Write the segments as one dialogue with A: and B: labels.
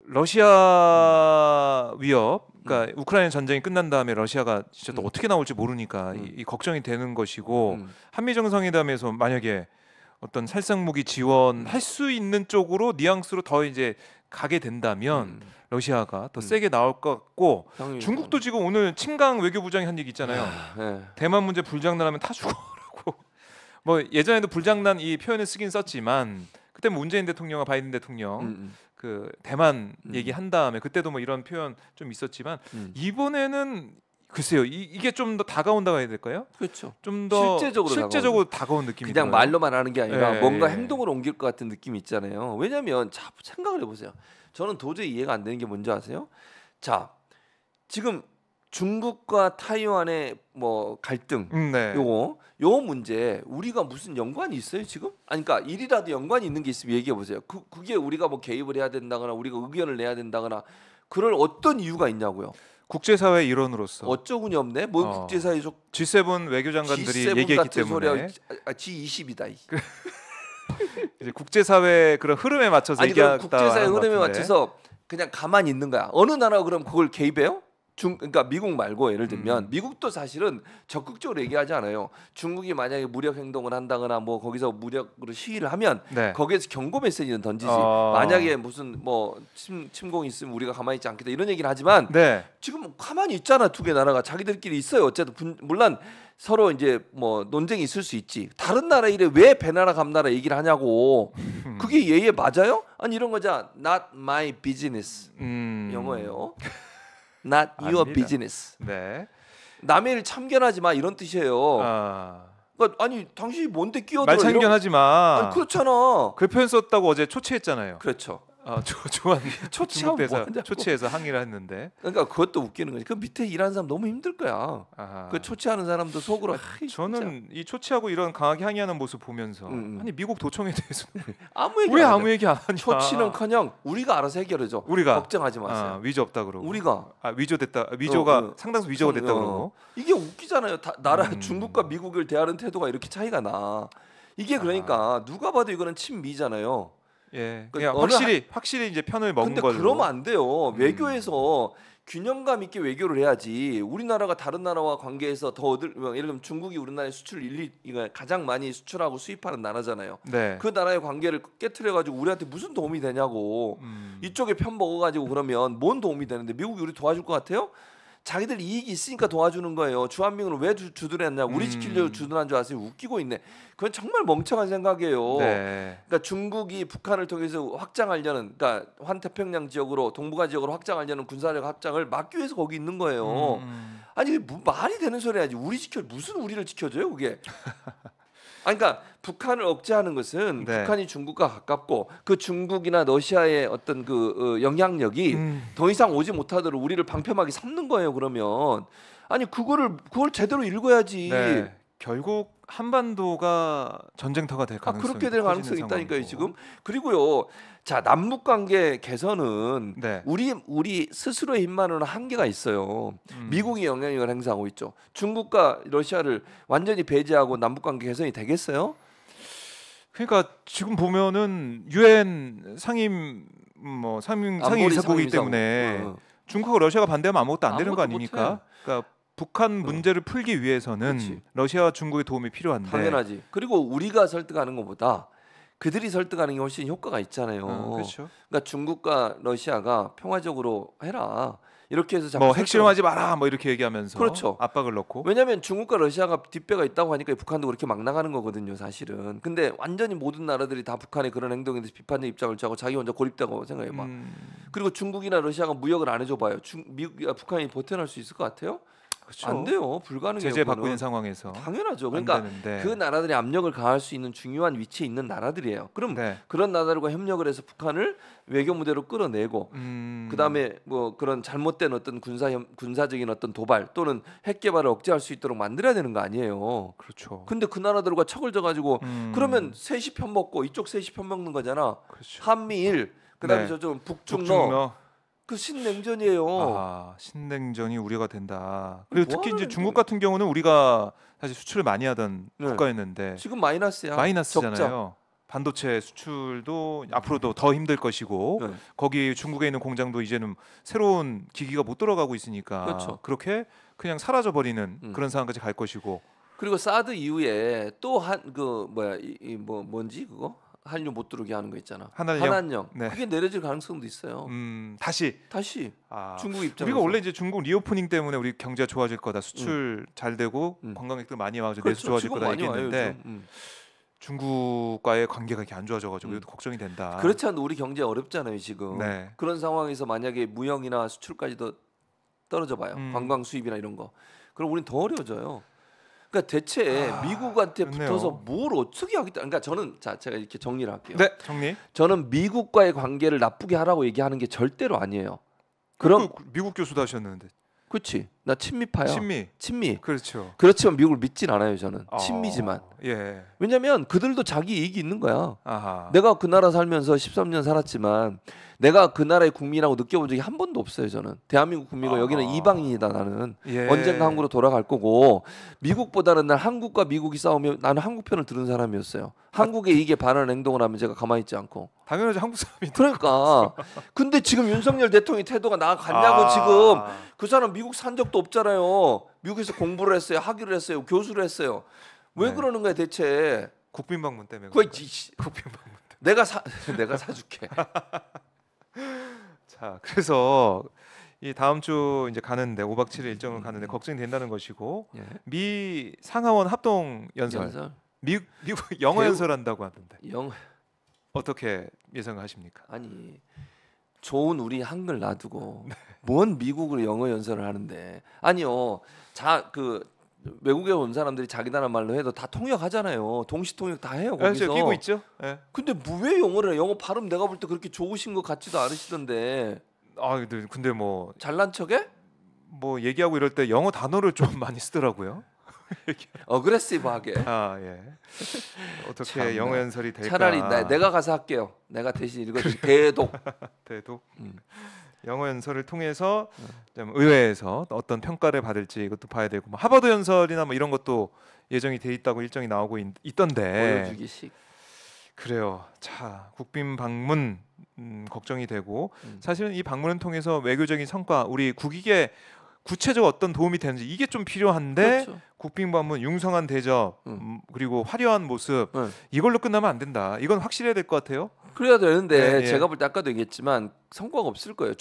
A: 러시아 위협, 그러니까 우크라이나 전쟁이 끝난 다음에 러시아가 진짜 또 어떻게 나올지 모르니까 이 걱정이 되는 것이고 한미 정상회담에서 만약에 어떤 살상 무기 지원할 수 있는 쪽으로 뉘앙스로 더 이제 가게 된다면 러시아가 더 세게 나올 것 같고 중국도 지금 오늘 친강 외교부장이 한 얘기 있잖아요. 대만 문제 불장난하면 타 죽어라고. 뭐 예전에도 불장난 이 표현을 쓰긴 썼지만 그때 문재인 대통령과 바이든 대통령 그 대만 얘기한 다음에 그때도 뭐 이런 표현 좀 있었지만 이번에는 글쎄요 이게 좀 더 다가온다고 해야 될까요?
B: 그렇죠.
A: 좀 더 실제적으로 다가온 느낌이
B: 그냥
A: 들어요.
B: 말로만 하는 게 아니라 뭔가 행동으로 옮길 것 같은 느낌이 있잖아요. 왜냐하면 자 생각을 해보세요. 저는 도저히 이해가 안 되는 게 뭔지 아세요? 자 지금 중국과 타이완의 뭐 갈등 요 문제 우리가 무슨 연관이 있어요 지금? 아니 그러니까 일이라도 연관이 있는 게 있으면 얘기해 보세요. 그게 우리가 뭐 개입을 해야 된다거나 우리가 의견을 내야 된다거나 그럴 어떤 이유가 있냐고요.
A: 국제사회 일원으로서
B: 어쩌구니 없네. 뭐 국제사회 속
A: G7 외교장관들이 얘기했기 때문에
B: G20이다.
A: 이제 국제사회 그런 흐름에 맞춰서 얘기하다.
B: 국제사회 흐름에 맞춰서 그냥 가만히 있는 거야. 어느 나라가 그럼 그걸 개입해요? 그러니까 미국 말고 예를 들면 미국도 사실은 적극적으로 얘기하지 않아요. 중국이 만약에 무력 행동을 한다거나 뭐 거기서 무력으로 시위를 하면 거기에서 경고 메시지는 던지지. 만약에 무슨 뭐 침공이 있으면 우리가 가만히 있지 않겠다 이런 얘기를 하지만 지금 가만히 있잖아. 두 개 나라가 자기들끼리 있어요. 어쨌든 물론 서로 이제 뭐 논쟁이 있을 수 있지. 다른 나라 일에 왜 배나라 감나라 얘기를 하냐고. 그게 예의 맞아요? 아니 이런 거잖아. Not my business. 영어예요. Not your business. 남의 일 참견하지 마 이런 뜻이에요. 그러니까 아니 당신이 뭔데 끼어들어?
A: 말 참견하지 마.
B: 아니, 그렇잖아.
A: 그 표현 썼다고 어제 초치했잖아요.
B: 그렇죠.
A: 조한 초치해서 항의를 했는데.
B: 그러니까 그것도 웃기는 거지. 그 밑에 일하는 사람 너무 힘들 거야. 그 초치하는 사람도 속으로.
A: 저는 이 초치하고 이런 강하게 항의하는 모습 보면서 아니 미국 도청에 대해서
B: 왜
A: 아무 얘기 안 하냐.
B: 초치는커녕 우리가 알아서 해결해줘.
A: 우리가
B: 걱정하지 마세요.
A: 위조 없다 그러고.
B: 우리가
A: 위조됐다. 위조가 상당수 위조가 됐다 그러고.
B: 이게 웃기잖아요. 나라 중국과 미국을 대하는 태도가 이렇게 차이가 나. 이게 그러니까 누가 봐도 이거는 친미잖아요.
A: 그냥 확실히 이제 편을 먹은
B: 근데
A: 걸로.
B: 그러면 안 돼요. 외교에서 균형감 있게 외교를 해야지. 우리나라가 다른 나라와 관계에서 더 예를 들면 중국이 우리나라에 수출 가장 많이 수출하고 수입하는 나라잖아요. 그 나라의 관계를 깨트려 가지고 우리한테 무슨 도움이 되냐고. 이쪽에 편 먹어 가지고 그러면 뭔 도움이 되는데 미국이 우리 도와줄 것 같아요? 자기들 이익이 있으니까 도와주는 거예요. 주한미군을 왜 주둔했냐? 우리 지키려고 주둔한 줄 아세요? 웃기고 있네. 그건 정말 멍청한 생각이에요. 그러니까 중국이 북한을 통해서 확장하려는, 그러니까 환태평양 지역으로 동북아 지역으로 확장하려는 군사력 확장을 막기 위해서 거기 있는 거예요. 아니 뭐 말이 되는 소리 하지. 무슨 우리를 지켜줘요, 그게? 아니, 그러니까 북한을 억제하는 것은 북한이 중국과 가깝고 그 중국이나 러시아의 어떤 그 영향력이 더 이상 오지 못하도록 우리를 방패막이 삼는 거예요. 그러면 아니 그걸 제대로 읽어야지.
A: 결국 한반도가 전쟁터가 될 가능성이
B: 그렇게 될 가능성이 있다니까요 지금. 그리고요, 자 남북 관계 개선은 우리 스스로의 힘만으로는 한계가 있어요. 미국이 영향력을 행사하고 있죠. 중국과 러시아를 완전히 배제하고 남북 관계 개선이 되겠어요?
A: 그러니까 지금 보면은 유엔 상임이사국이기 때문에 중국과 러시아가 반대하면 아무것도 안 되는 거 아닙니까? 그러니까 북한 문제를 풀기 위해서는 러시아와 중국의 도움이 필요한데.
B: 당연하지. 그리고 우리가 설득하는 것보다 그들이 설득하는 게 훨씬 효과가 있잖아요.
A: 그렇죠.
B: 그러니까 중국과 러시아가 평화적으로 해라. 이렇게 해서
A: 뭐 핵실험하지 마라 뭐 이렇게 얘기하면서
B: 그렇죠.
A: 압박을 넣고.
B: 왜냐하면 중국과 러시아가 뒷배가 있다고 하니까 북한도 그렇게 막 나가는 거거든요, 사실은. 근데 완전히 모든 나라들이 다 북한의 그런 행동에 대해서 비판적 입장을 취하고 자기 혼자 고립되고 생각해봐. 그리고 중국이나 러시아가 무역을 안 해줘 봐요. 북한이 버텨낼 수 있을 것 같아요?
A: 그렇죠.
B: 안 돼요. 불가능해요.
A: 제재 받고 있는 상황에서.
B: 당연하죠. 그러니까 그 나라들이 압력을 가할 수 있는 중요한 위치에 있는 나라들이에요. 그럼 그런 나라들과 협력을 해서 북한을 외교 무대로 끌어내고 그다음에 뭐 그런 잘못된 어떤 군사적인 어떤 도발 또는 핵 개발을 억제할 수 있도록 만들어야 되는 거 아니에요.
A: 그렇죠.
B: 근데 그 나라들과 척을 져 가지고 그러면 셋이 편 먹고 이쪽 셋이 편 먹는 거잖아.
A: 그렇죠.
B: 한미일 그다음에 저쪽 북중러 그 신냉전이에요.
A: 신냉전이 우려가 된다. 그리고 특히 이제 중국 같은 경우는 우리가 사실 수출을 많이 하던 국가였는데
B: 지금 마이너스야.
A: 마이너스잖아요. 반도체 수출도 앞으로도 더 힘들 것이고
B: 네.
A: 거기 중국에 있는 공장도 이제는 새로운 기기가 못 들어가고 있으니까
B: 그렇죠.
A: 그렇게 그냥 사라져 버리는 그런 상황까지 갈 것이고
B: 그리고 사드 이후에 또 한 그 뭐야 뭔지 그거 한류 못 들어오게 하는 거 있잖아. 한한령.
A: 네.
B: 그게 내려질 가능성도 있어요.
A: 다시
B: 중국 입장에서
A: 우리가 원래 이제 중국 리오프닝 때문에 우리 경제가 좋아질 거다. 수출 잘 되고 관광객들 많이 와서
B: 그렇죠.
A: 내수 좋아질 거다
B: 많이
A: 얘기했는데 중국과의 관계가 이렇게 안 좋아져가지고 이것도 걱정이 된다.
B: 그렇지 않아도 우리 경제 어렵잖아요 지금.
A: 네.
B: 그런 상황에서 만약에 무역이나 수출까지도 떨어져 봐요. 관광 수입이나 이런 거. 그럼 우린 더 어려워져요. 그러니까 대체 미국한테
A: 그렇네요.
B: 붙어서 뭘 어떻게 하겠다. 그러니까 저는 제가 이렇게 정리를 할게요.
A: 네, 정리.
B: 저는 미국과의 관계를 나쁘게 하라고 얘기하는 게 절대로 아니에요. 그럼
A: 미국 교수도 하셨는데.
B: 그렇지. 나 친미파야. 친미.
A: 그렇죠.
B: 그렇지만 미국을 믿진 않아요. 저는 친미지만.
A: 예.
B: 왜냐하면 그들도 자기 이익이 있는 거야.
A: 아하.
B: 내가 그 나라 살면서 13년 살았지만 내가 그 나라의 국민이라고 느껴본 적이 한 번도 없어요. 저는 대한민국 국민이고 여기는 이방인이다. 나는 언젠가 한국으로 돌아갈 거고 미국보다는 난 한국과 미국이 싸우면 나는 한국 편을 들은 사람이었어요. 한국의 이익에 반하는 행동을 하면 제가 가만히 있지 않고.
A: 당연하지 한국 사람이.
B: 그러니까. 근데 지금 윤석열 대통령의 태도가 나아갔냐고 지금. 그 사람 미국 산 적도 없잖아요. 미국에서 공부를 했어요. 학위를 했어요. 교수를 했어요. 왜 그러는 거야 대체?
A: 국빈 방문 때문에.
B: 국빈 방문. 내가 사줄게.
A: 자, 그래서 이 다음 주 이제 가는데 5박 7일 일정을 가는데 걱정이 된다는 것이고 미 상하원 합동 연설. 미국 영어 연설한다고 하던데. 어떻게 예상하십니까?
B: 아니 좋은 우리 한글 놔두고 뭔 미국으로 영어 연설을 하는데 아니요. 외국에 온 사람들이 자기 나라 말로 해도 다 통역하잖아요. 동시 통역 다 해요 거기서.
A: 끼고 있죠. 네.
B: 근데 왜 영어를 해? 영어 발음 내가 볼 때 그렇게 좋으신 것 같지도 않으시던데.
A: 근데 뭐
B: 잘난 척해?
A: 뭐 얘기하고 이럴 때 영어 단어를 좀 많이 쓰더라고요.
B: 어그레시브하게.
A: 예. 어떻게
B: 참나.
A: 영어 연설이 될까?
B: 차라리 내가 가서 할게요. 내가 대신 읽어줄게.
A: 대독. 영어 연설을 통해서 좀 의회에서 어떤 평가를 받을지 이것도 봐야 되고 뭐 하버드 연설이나 뭐 이런 것도 예정이 돼 있다고 일정이 나오고 있던데.
B: 보여주기식.
A: 그래요. 자, 국빈 방문 걱정이 되고 사실은 이 방문을 통해서 외교적인 성과, 우리 국익에 구체적 어떤 도움이 되는지 이게 좀 필요한데
B: 그렇죠.
A: 국빈 방문, 융성한 대접 그리고 화려한 모습 이걸로 끝나면 안 된다. 이건 확실해야 될 것 같아요.
B: 그래야 되는데 제가 볼 때 아까도 얘기했지만 성과가 없을 거예요.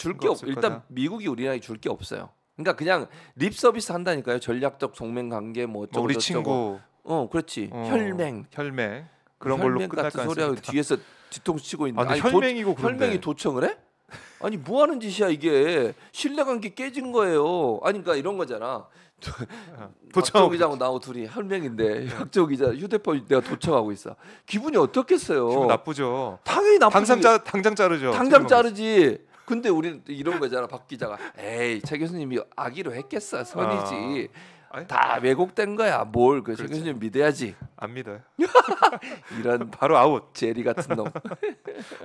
B: 일단 미국이 우리나라에 줄 게 없어요. 그러니까 그냥 립 서비스 한다니까요. 전략적 동맹 관계 뭐 어쩌고
A: 우리
B: 저쩌고.
A: 친구.
B: 그렇지. 혈맹
A: 그런 걸로
B: 혈맹
A: 끝날
B: 같은 소리하고 뒤에서 뒤통수 치고 있는.
A: 아니 혈맹이고
B: 혈맹이 도청을 해? 아니 뭐 하는 짓이야 이게. 신뢰관계 깨진 거예요. 아니 그러니까 이런 거잖아. 박정호 기자하고 나하고 둘이 혈맹인데 박정호 기자 휴대폰 내가 도청하고 있어. 기분이 어떻겠어요?
A: 기분 나쁘죠.
B: 당연히 나쁘지.
A: 당장 자르죠.
B: 당장 자르지. 근데 우리는 이런 거잖아. 박 기자가 에이 최 교수님이 아기로 했겠어. 선이지. 다 왜곡된 거야. 뭘 그 최 교수님 믿어야지.
A: 안 믿어요.
B: 이런
A: 바로 아웃.
B: 제리 같은 놈.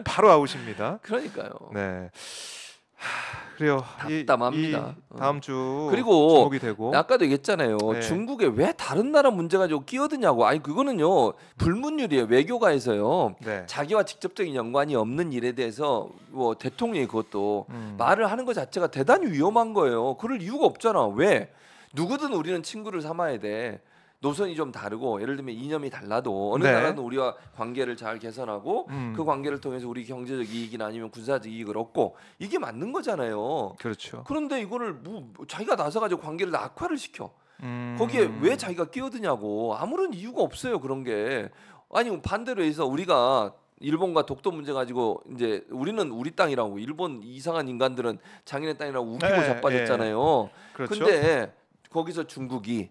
A: 바로 아웃입니다.
B: 그러니까요.
A: 네. 그래요.
B: 답답합니다.
A: 다음 주
B: 그리고
A: 주목이 되고.
B: 아까도 얘기했잖아요. 중국에 왜 다른 나라 문제 가지고 끼어드냐고. 아니 그거는요 불문율이에요. 외교가에서요. 자기와 직접적인 연관이 없는 일에 대해서 뭐 대통령이 그것도 말을 하는 것 자체가 대단히 위험한 거예요. 그럴 이유가 없잖아. 왜? 누구든 우리는 친구를 삼아야 돼. 노선이 좀 다르고 예를 들면 이념이 달라도 어느 나라는 우리와 관계를 잘 개선하고 그 관계를 통해서 우리 경제적 이익이나 아니면 군사적 이익을 얻고 이게 맞는 거잖아요.
A: 그렇죠.
B: 그런데 이거를 뭐 자기가 나서가지고 관계를 악화를 시켜. 거기에 왜 자기가 끼어드냐고. 아무런 이유가 없어요. 그런 게. 아니 반대로 해서 우리가 일본과 독도 문제 가지고 이제 우리는 우리 땅이라고 일본 이상한 인간들은 자기네 땅이라고 우기고 자빠졌잖아요.
A: 그렇죠.
B: 근데 거기서 중국이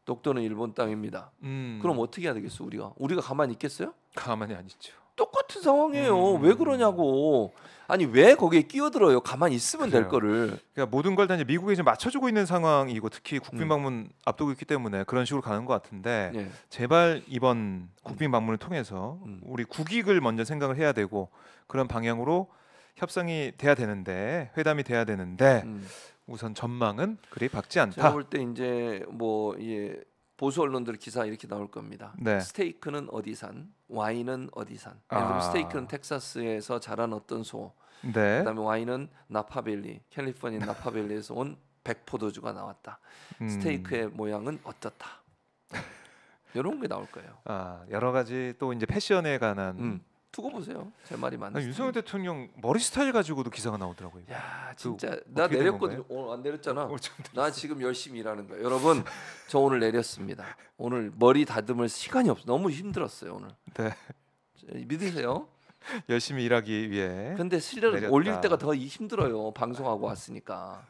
B: 독도는 일본 땅입니다. 그럼 어떻게 해야 되겠어 우리가 가만히 있겠어요?
A: 가만히 안 있죠.
B: 똑같은 상황이에요. 왜 그러냐고. 아니 왜 거기에 끼어들어요? 가만히 있으면 될 거를.
A: 그러니까 모든 걸 다 이제 미국에 좀 맞춰주고 있는 상황이고 특히 국빈 방문 앞두고 있기 때문에 그런 식으로 가는 것 같은데 제발 이번 국빈 방문을 통해서 우리 국익을 먼저 생각을 해야 되고 그런 방향으로 협상이 돼야 되는데 회담이 돼야 되는데 우선 전망은 그리 밝지 않다.
B: 제가 볼 때 이제 보수 언론들 기사 이렇게 나올 겁니다.
A: 네.
B: 스테이크는 어디산, 와인은 어디산. 예를 들면 스테이크는 텍사스에서 자란 어떤 소.
A: 네.
B: 그다음에 와인은 나파밸리, 캘리포니아 나파밸리에서 온 백포도주가 나왔다. 스테이크의 모양은 어떻다. 이런 게 나올 거예요.
A: 여러 가지 또 이제 패션에 관한.
B: 두고 보세요. 제 말이 맞는.
A: 윤석열 대통령 머리 스타일 가지고도 기사가 나오더라고요.
B: 야, 진짜 나 내렸거든요. 오늘 안 내렸잖아. 나 지금 열심히 일하는 거예요. 여러분, 저 오늘 내렸습니다. 오늘 머리 다듬을 시간이 없어. 너무 힘들었어요 오늘.
A: 네.
B: 믿으세요?
A: 열심히 일하기 위해.
B: 근데 실은 올릴 때가 더 힘들어요. 방송하고 왔으니까.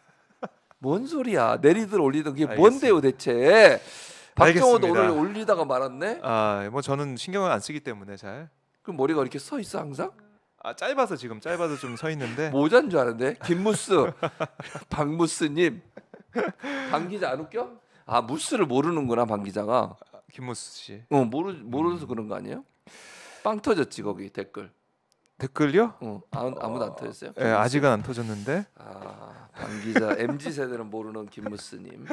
B: 뭔 소리야? 내리들 올리던 게 뭔데요 대체? 박정호도 오늘 올리다가 말았네.
A: 뭐 저는 신경을 안 쓰기 때문에 잘.
B: 그럼 머리가 이렇게 서 있어 항상?
A: 짧아서 좀 서 있는데.
B: 모자인 줄 알았는데. 김무스, 박무스님, 방 기자 안 웃겨? 무스를 모르는구나 방 기자가.
A: 김무스 씨.
B: 모르서 그런 거 아니에요? 빵 터졌지 거기 댓글.
A: 댓글요?
B: 아무도 안 터졌어요?
A: 네, 아직은 안 터졌는데.
B: 방 기자 MZ 세대는 모르는 김무스님.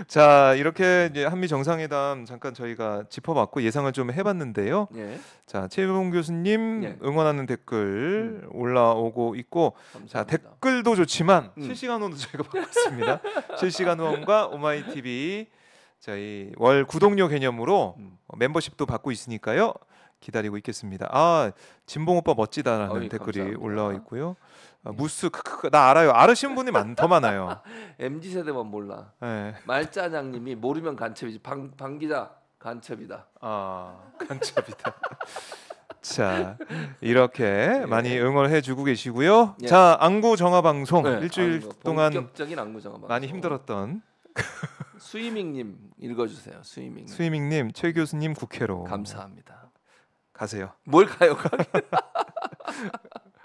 A: 자, 이렇게 이제 한미 정상회담 잠깐 저희가 짚어봤고 예상을 좀 해봤는데요.
B: 예.
A: 자, 최일봉 교수님 응원하는 댓글 올라오고 있고,
B: 감사합니다.
A: 자 댓글도 좋지만 실시간 후원도 저희가 받고 있습니다. 실시간 후원과 오마이 TV 저희 월 구독료 개념으로 멤버십도 받고 있으니까요. 기다리고 있겠습니다. 진봉 오빠 멋지다라는 댓글이
B: 감사합니다.
A: 올라와 있고요. 무스 나 알아요. 아시는 분이 더 많아요.
B: MZ 세대만 몰라.
A: 네.
B: 말짜장님이 모르면 간첩이지. 방 기자 간첩이다.
A: 간첩이다. 자, 이렇게 많이 응원해주고 계시고요.
B: 예.
A: 자, 안구 정화 방송 일주일 동안
B: 본격적인 안구 정화 방송.
A: 많이 힘들었던
B: 스위밍님 읽어주세요.
A: 스위밍님, 최 교수님 국회로
B: 감사합니다.
A: 가세요.
B: 뭘 가요?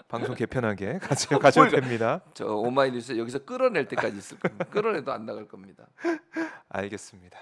A: 방송 개편하게 가셔도 됩니다.
B: 저 오마이뉴스 여기서 끌어낼 때까지 있을 겁니다. 끌어내도 안 나갈 겁니다.
A: 알겠습니다.